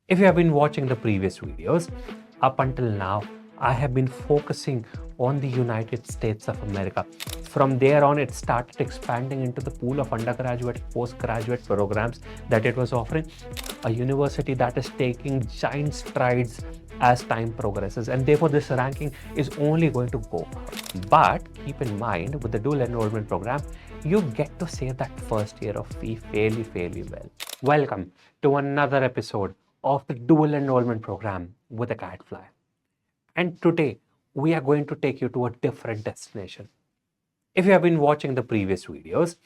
If you have been watching the previous videos, up until now, I have been focusing on the United States of America. From there on, it started expanding into the pool of undergraduate, postgraduate programs that it was offering. A university that is taking giant strides as time progresses, and therefore this ranking is only going to go up. But keep in mind, with the dual enrollment program, you get to save that first year of fee fairly well. Welcome to another episode of the dual enrollment program with AcadFly. And today we are going to take you to a different destination. If you have been watching the previous videos,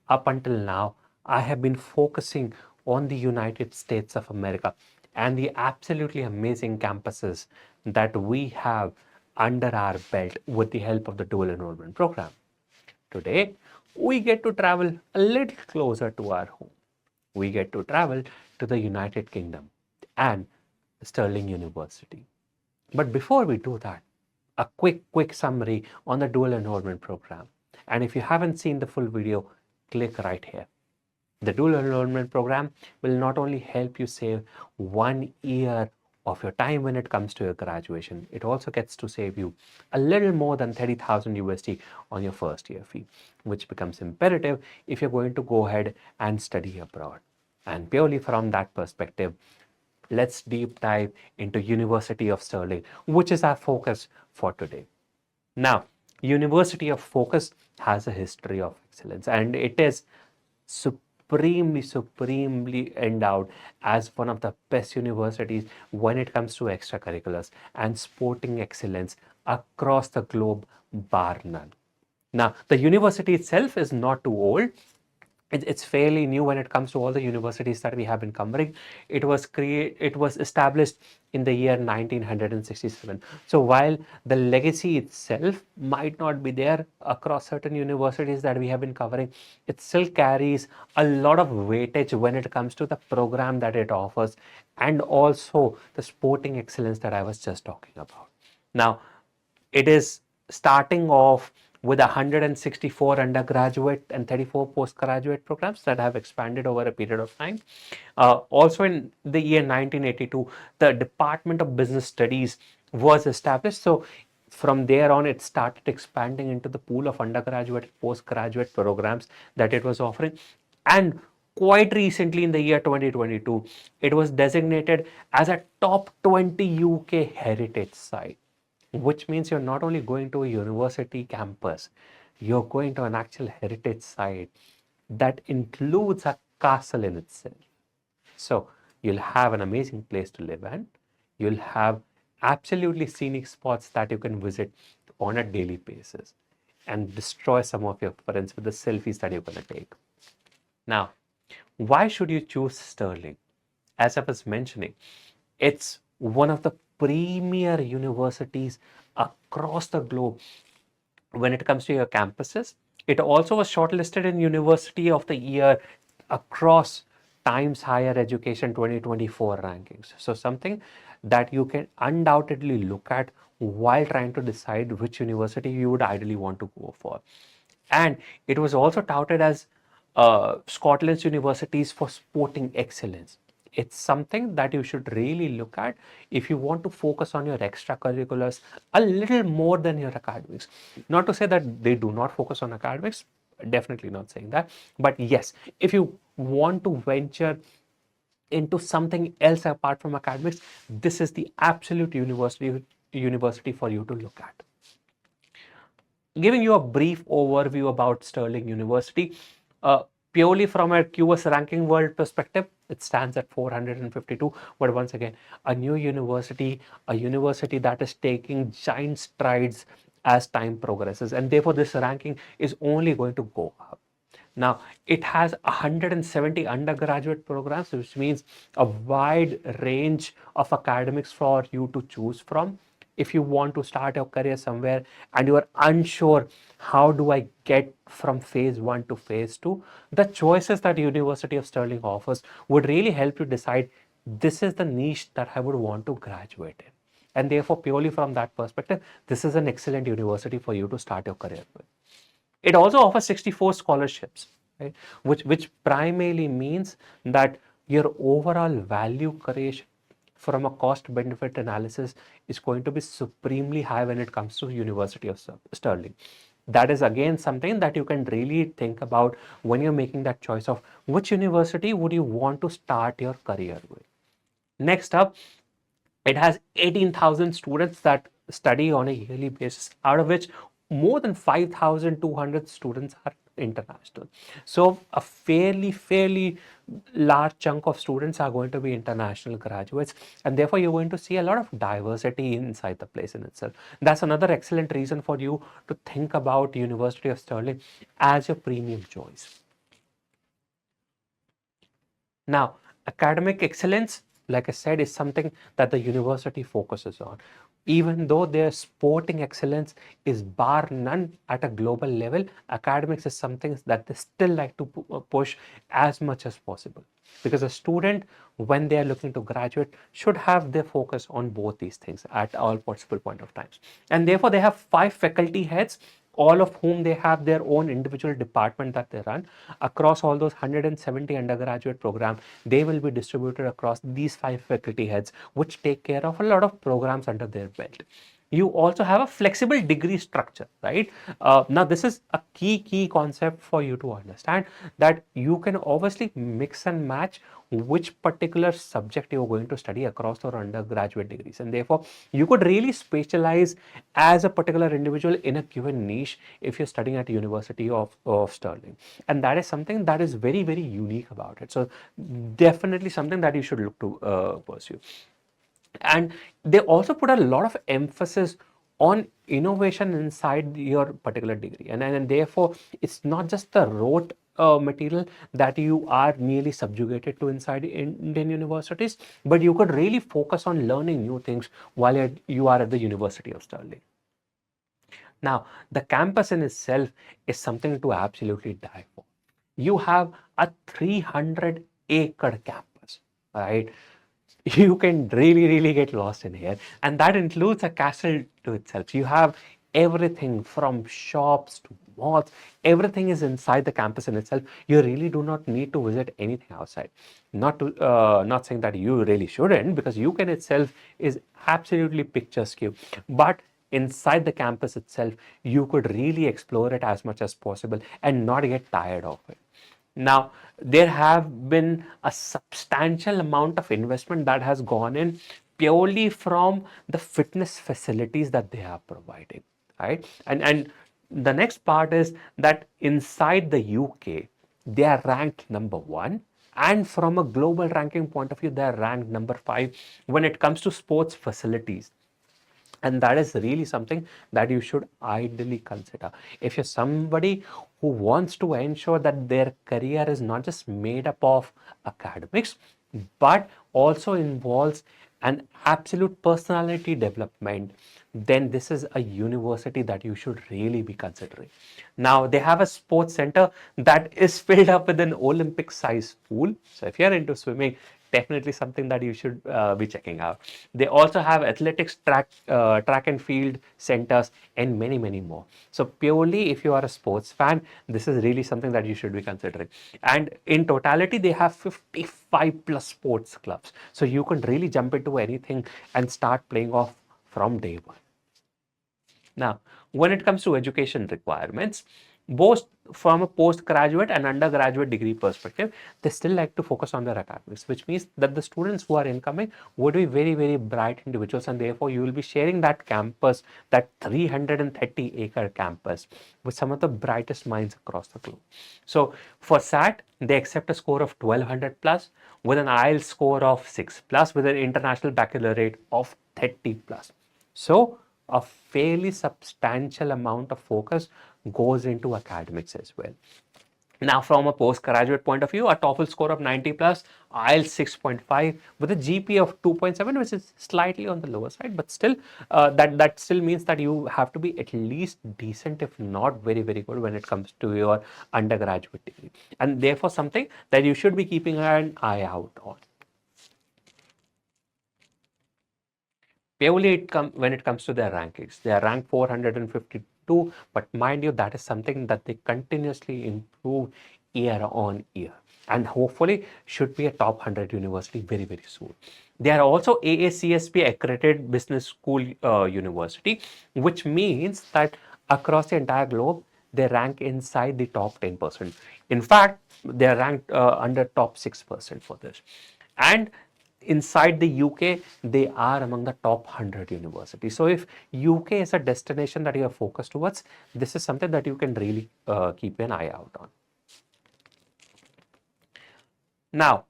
up until now, I have been focusing on the United States of America and the absolutely amazing campuses that we have under our belt with the help of the dual enrollment program. Today, we get to travel a little closer to our home. We get to travel to the United Kingdom and Stirling University. But before we do that, a quick summary on the dual enrollment program. And if you haven't seen the full video, click right here. The dual enrollment program will not only help you save 1 year of your time when it comes to your graduation, it also gets to save you a little more than 30,000 USD on your first year fee, which becomes imperative if you're going to go ahead and study abroad. And purely from that perspective, let's deep dive into University of Stirling, which is our focus for today. Now, University of Focus has a history of excellence, and it is supremely endowed as one of the best universities when it comes to extracurriculars and sporting excellence across the globe, bar none. Now, the university itself is not too old. It's fairly new when it comes to all the universities that we have been covering. It was established in the year 1967. So while the legacy itself might not be there across certain universities that we have been covering, it still carries a lot of weightage when it comes to the program that it offers and also the sporting excellence that I was just talking about. Now, it is starting off with 164 undergraduate and 34 postgraduate programs that have expanded over a period of time. Also in the year 1982, the Department of Business Studies was established. So from there on, it started expanding into the pool of undergraduate and postgraduate programs that it was offering. And quite recently in the year 2022, it was designated as a top 20 UK heritage site, which means you're not only going to a university campus, you're going to an actual heritage site that includes a castle in itself. So you'll have an amazing place to live and you'll have absolutely scenic spots that you can visit on a daily basis and destroy some of your friends with the selfies that you're going to take. Now, why should you choose Stirling? As I was mentioning, it's one of the premier universities across the globe when it comes to your campuses. It also was shortlisted in University of the Year across Times Higher Education 2024 rankings. So something that you can undoubtedly look at while trying to decide which university you would ideally want to go for. And it was also touted as Scotland's universities for sporting excellence. It's something that you should really look at if you want to focus on your extracurriculars a little more than your academics. Not to say that they do not focus on academics, definitely not saying that. But yes, if you want to venture into something else apart from academics, this is the absolute university for you to look at. Giving you a brief overview about Stirling University, purely from a QS ranking world perspective, it stands at 452. But once again, a new university, a university that is taking giant strides as time progresses, and therefore this ranking is only going to go up. Now, it has 170 undergraduate programs, which means a wide range of academics for you to choose from. If you want to start your career somewhere and you are unsure, how do I get from phase 1 to phase 2? The choices that University of Stirling offers would really help you decide, this is the niche that I would want to graduate in. And therefore, purely from that perspective, this is an excellent university for you to start your career with. It also offers 64 scholarships, right? Which primarily means that your overall value creation from a cost benefit analysis is going to be supremely high when it comes to University of Stirling. That is again something that you can really think about when you're making that choice of which university would you want to start your career with. Next up, it has 18,000 students that study on a yearly basis, out of which more than 5,200 students are international. So a fairly large chunk of students are going to be international graduates, and therefore you're going to see a lot of diversity inside the place in itself. That's another excellent reason for you to think about University of Stirling as your premium choice. Now, academic excellence, like I said, is something that the university focuses on. Even though their sporting excellence is bar none at a global level, academics is something that they still like to push as much as possible. Because a student, when they are looking to graduate, should have their focus on both these things at all possible point of times. And therefore, they have 5 faculty heads, all of whom they have their own individual department that they run across all those 170 undergraduate programs. They will be distributed across these 5 faculty heads, which take care of a lot of programs under their belt. You also have a flexible degree structure, right? Now this is a key concept for you to understand, that you can obviously mix and match which particular subject you're going to study across your undergraduate degrees, and therefore you could really specialize as a particular individual in a given niche if you're studying at University of Stirling, and that is something that is very unique about it. So definitely something that you should look to pursue. And they also put a lot of emphasis on innovation inside your particular degree, and therefore it's not just the rote material that you are merely subjugated to inside Indian universities, but you could really focus on learning new things while you are at the University of Stirling. Now, the campus in itself is something to absolutely die for. You have a 300-acre campus, right? You can really get lost in here, and that includes a castle to itself. You have everything from shops to malls. Everything is inside the campus in itself. You really do not need to visit anything outside. Not saying that you really shouldn't, because UCAN itself is absolutely picturesque, but inside the campus itself you could really explore it as much as possible and not get tired of it. Now, there have been a substantial amount of investment that has gone in purely from the fitness facilities that they are providing, right? And the next part is that inside the UK, they are ranked number 1. And from a global ranking point of view, they are ranked number 5 when it comes to sports facilities. And that is really something that you should ideally consider if you're somebody who wants to ensure that their career is not just made up of academics but also involves an absolute personality development. Then this is a university that you should really be considering. Now, they have a sports center that is filled up with an Olympic size pool. So if you're into swimming, definitely something that you should be checking out. They also have athletics, track and field centers, and many more. So purely if you are a sports fan, this is really something that you should be considering. And in totality, they have 55 plus sports clubs. So you can really jump into anything and start playing off from day one. Now, when it comes to education requirements, both from a postgraduate and undergraduate degree perspective, they still like to focus on their academics, which means that the students who are incoming would be very bright individuals, and therefore you will be sharing that campus, that 330-acre campus, with some of the brightest minds across the globe. So for SAT, they accept a score of 1200 plus, with an IELTS score of 6 plus, with an international baccalaureate of 30 plus. So a fairly substantial amount of focus goes into academics as well. Now, from a postgraduate point of view, a TOEFL score of 90 plus, IELTS 6.5 with a GPA of 2.7, which is slightly on the lower side, but still, that still means that you have to be at least decent, if not very good, when it comes to your undergraduate degree, and therefore something that you should be keeping an eye out on. Purely when it comes to their rankings, they are ranked 452, but mind you, that is something that they continuously improve year on year. and hopefully should be a top 100 university very, very soon. They are also AACSP accredited business school university, which means that across the entire globe, they rank inside the top 10%. In fact, they are ranked under top 6% for this. And inside the UK, they are among the top 100 universities. So if UK is a destination that you are focused towards, this is something that you can really keep an eye out on. Now,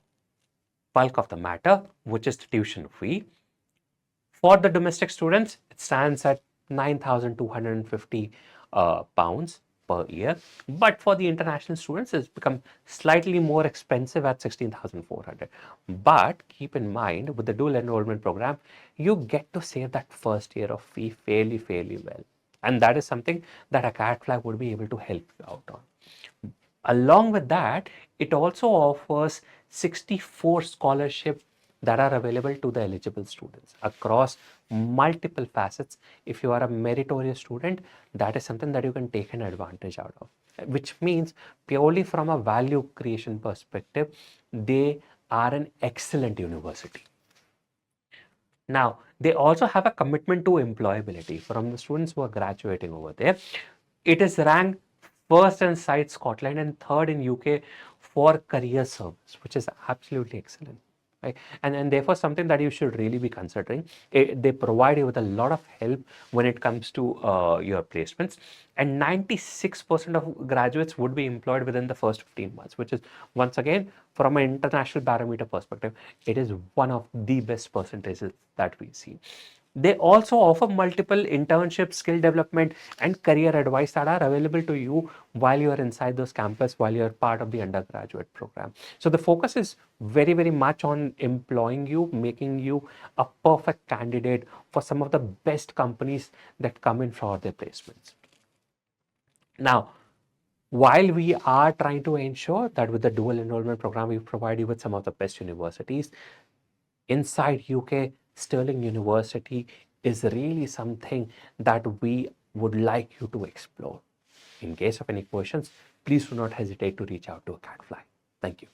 bulk of the matter, which is the tuition fee. For the domestic students, it stands at 9,250 pounds per year. But for the international students, it's become slightly more expensive at 16,400. But keep in mind, with the dual enrollment program, you get to save that first year of fee fairly well. And that is something that AcadFly would be able to help you out on. Along with that, it also offers 64 scholarships that are available to the eligible students across multiple facets. If you are a meritorious student, that is something that you can take an advantage out of, which means purely from a value creation perspective, they are an excellent university. Now, they also have a commitment to employability from the students who are graduating over there. It is ranked first inside Scotland and third in UK for career service, which is absolutely excellent. Right? And therefore something that you should really be considering. They provide you with a lot of help when it comes to your placements, and 96% of graduates would be employed within the first 15 months, which is, once again, from an international barometer perspective, it is one of the best percentages that we see. They also offer multiple internships, skill development, and career advice that are available to you while you are inside those campus, while you are part of the undergraduate program. So the focus is very much on employing you, making you a perfect candidate for some of the best companies that come in for their placements. Now, while we are trying to ensure that with the dual enrollment program, we provide you with some of the best universities, inside UK, Stirling University is really something that we would like you to explore. In case of any questions, please do not hesitate to reach out to AcadFly. Thank you.